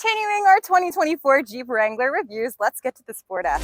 Continuing our 2024 Jeep Wrangler reviews, let's get to the Sport S.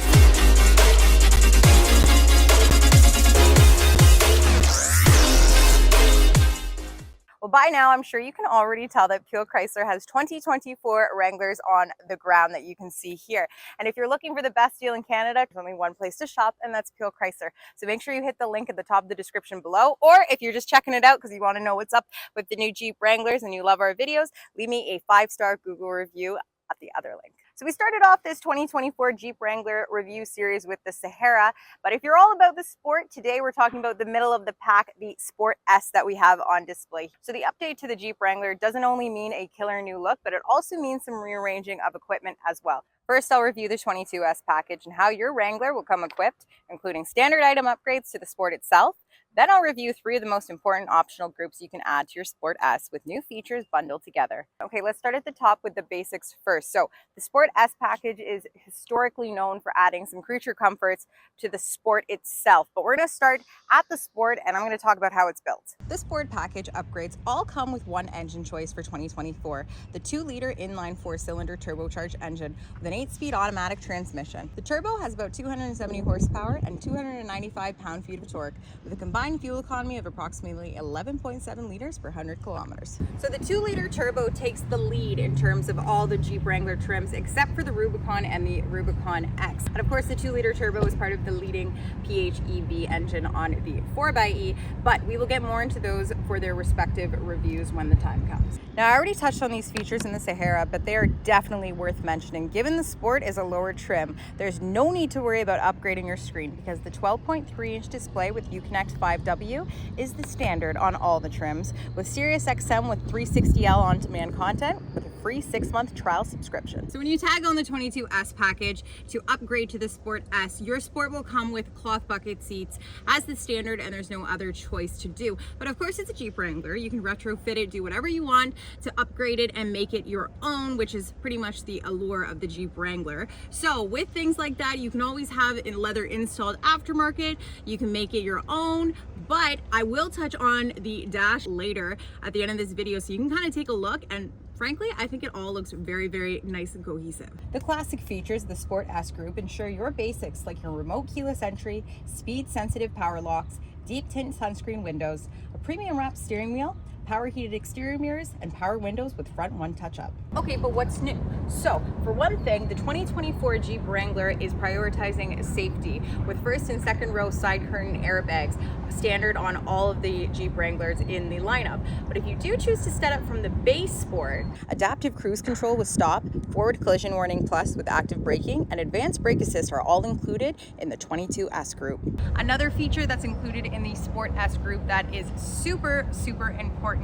Well, by now, I'm sure you can already tell that Peel Chrysler has 2024 Wranglers on the ground that you can see here. And if you're looking for the best deal in Canada, there's only one place to shop, and that's Peel Chrysler. So make sure you hit the link at the top of the description below, or if you're just checking it out because you want to know what's up with the new Jeep Wranglers and you love our videos, leave me a 5-star Google review at the other link. So we started off this 2024 Jeep Wrangler review series with the Sahara, but if you're all about the sport, today we're talking about the middle of the pack, the Sport S that we have on display. So the update to the Jeep Wrangler doesn't only mean a killer new look, but it also means some rearranging of equipment as well. First, I'll review the 22S package and how your Wrangler will come equipped, including standard item upgrades to the Sport itself. Then I'll review 3 of the most important optional groups you can add to your Sport S with new features bundled together. Okay, let's start at the top with the basics first. So the Sport S package is historically known for adding some creature comforts to the Sport itself, but we're going to start at the Sport and I'm going to talk about how it's built. The Sport package upgrades all come with one engine choice for 2024, the 2-liter inline 4-cylinder turbocharged engine with an 8-speed automatic transmission. The turbo has about 270 horsepower and 295 pound-feet of torque with a combined fuel economy of approximately 11.7 liters per 100 kilometers. So the 2-liter turbo takes the lead in terms of all the Jeep Wrangler trims except for the Rubicon and the Rubicon X. And of course the 2-liter turbo is part of the leading PHEV engine on the 4xe, but we will get more into those for their respective reviews when the time comes. Now I already touched on these features in the Sahara, but they are definitely worth mentioning. Given the Sport is a lower trim, there's no need to worry about upgrading your screen because the 12.3-inch display with Uconnect 5W is the standard on all the trims, with Sirius XM with 360L on-demand content with a free 6-month trial subscription. So when you tag on the 22S package to upgrade to the Sport S, your Sport will come with cloth bucket seats as the standard and there's no other choice to do. But of course it's a Jeep Wrangler. You can retrofit it, do whatever you want to upgrade it and make it your own, which is pretty much the allure of the Jeep Wrangler. So with things like that, you can always have a leather installed aftermarket. You can make it your own, but I will touch on the dash later at the end of this video so you can kind of take a look, and frankly, I think it all looks very, very nice and cohesive. The classic features of the Sport S group ensure your basics like your remote keyless entry, speed sensitive power locks, deep tint sunscreen windows, a premium wrapped steering wheel, power heated exterior mirrors, and power windows with front one touch-up. Okay, but what's new? So, for one thing, the 2024 Jeep Wrangler is prioritizing safety with first and second row side curtain airbags, standard on all of the Jeep Wranglers in the lineup. But if you do choose to step up from the base Sport, adaptive cruise control with stop, forward collision warning plus with active braking, and advanced brake assist are all included in the 22S group. Another feature that's included in the Sport S group that is super, super important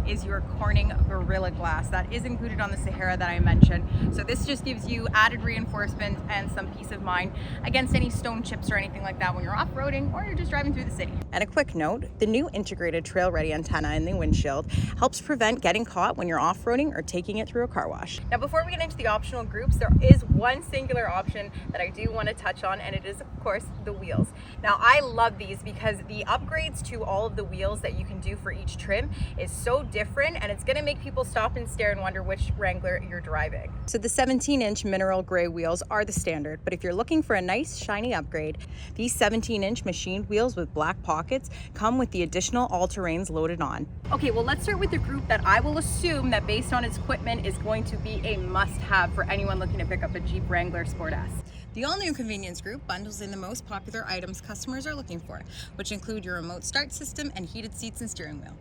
is your Corning Gorilla Glass. That is included on the Sahara that I mentioned. So this just gives you added reinforcement and some peace of mind against any stone chips or anything like that when you're off-roading or you're just driving through the city. And a quick note, the new integrated trail-ready antenna in the windshield helps prevent getting caught when you're off-roading or taking it through a car wash. Now before we get into the optional groups, there is one singular option that I do want to touch on, and it is of course the wheels. Now I love these because the upgrades to all of the wheels that you can do for each trim is so different, and it's going to make people stop and stare and wonder which Wrangler you're driving. So the 17-inch mineral gray wheels are the standard, but if you're looking for a nice shiny upgrade, these 17-inch machined wheels with black pockets come with the additional all-terrains loaded on. Okay, well let's start with the group that I will assume that based on its equipment is going to be a must-have for anyone looking to pick up a Jeep Wrangler Sport S. The all-new convenience group bundles in the most popular items customers are looking for, which include your remote start system and heated seats and steering wheel.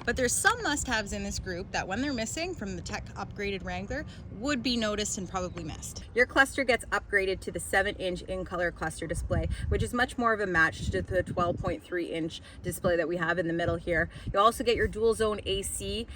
But there's some must-haves in this group that when they're missing from the tech upgraded Wrangler would be noticed and probably missed. Your cluster gets upgraded to the 7-inch in-color cluster display, which is much more of a match to the 12.3-inch display that we have in the middle here. You also get your dual zone AC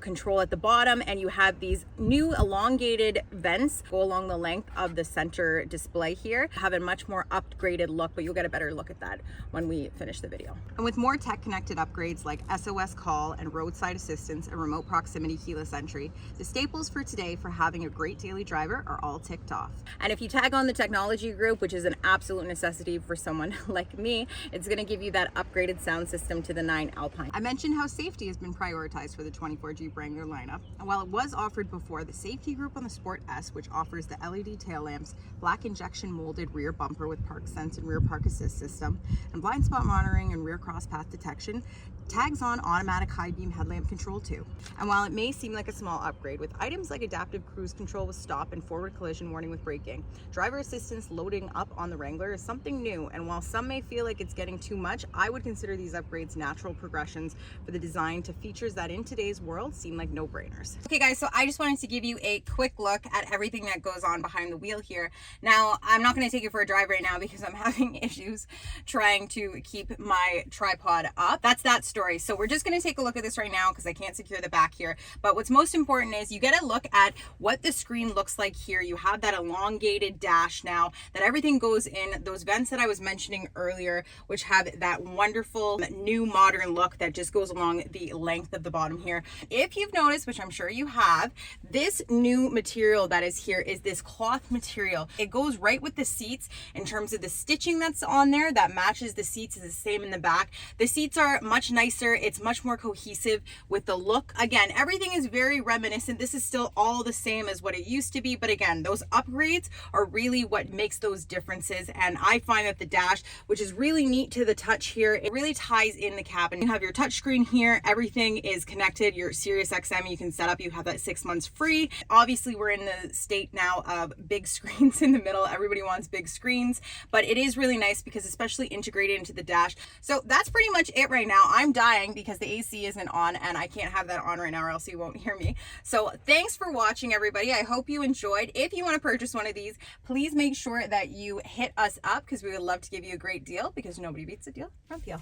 control at the bottom, and you have these new elongated vents go along the length of the center display display here have a much more upgraded look, but you'll get a better look at that when we finish the video. And with more tech connected upgrades like SOS call and roadside assistance and remote proximity keyless entry, the staples for today for having a great daily driver are all ticked off. And if you tag on the technology group, which is an absolute necessity for someone like me, it's going to give you that upgraded sound system to the 9 Alpine. I mentioned how safety has been prioritized for the 24 Jeep Wrangler lineup, and while it was offered before, the safety group on the Sport S, which offers the LED tail lamps, black injection molded rear bumper with park sense and rear park assist system, and blind spot monitoring and rear cross path detection, tags on automatic high beam headlamp control too. And while it may seem like a small upgrade, with items like adaptive cruise control with stop and forward collision warning with braking, driver assistance loading up on the Wrangler is something new, and while some may feel like it's getting too much, I would consider these upgrades natural progressions for the design to features that in today's world seem like no-brainers. Okay guys, so I just wanted to give you a quick look at everything that goes on behind the wheel here. Now, I'm not going to take it for a drive right now because I'm having issues trying to keep my tripod up. That's that story. So we're just going to take a look at this right now because I can't secure the back here. But what's most important is you get a look at what the screen looks like here. You have that elongated dash now, that everything goes in those vents that I was mentioning earlier, which have that wonderful new modern look that just goes along the length of the bottom here. If you've noticed, which I'm sure you have, this new material that is here is this cloth material. It goes right with the seats in terms of the stitching that's on there that matches the seats, is the same in the back. The seats are much nicer. It's much more cohesive with the look. Again, everything is very reminiscent. This is still all the same as what it used to be, but again, those upgrades are really what makes those differences. And I find that the dash, which is really neat to the touch here, it really ties in the cabin. You have your touch screen here, everything is connected. Your Sirius XM you can set up, you have that 6 months free. Obviously we're in the state now of big screens in the middle. Everybody wants big screens, but it is really nice because especially integrated into the dash. So that's pretty much it right now. I'm dying because the AC isn't on and I can't have that on right now or else you won't hear me. So thanks for watching, everybody. I hope you enjoyed. If you want to purchase one of these, please make sure that you hit us up because we would love to give you a great deal because nobody beats a deal from Peel.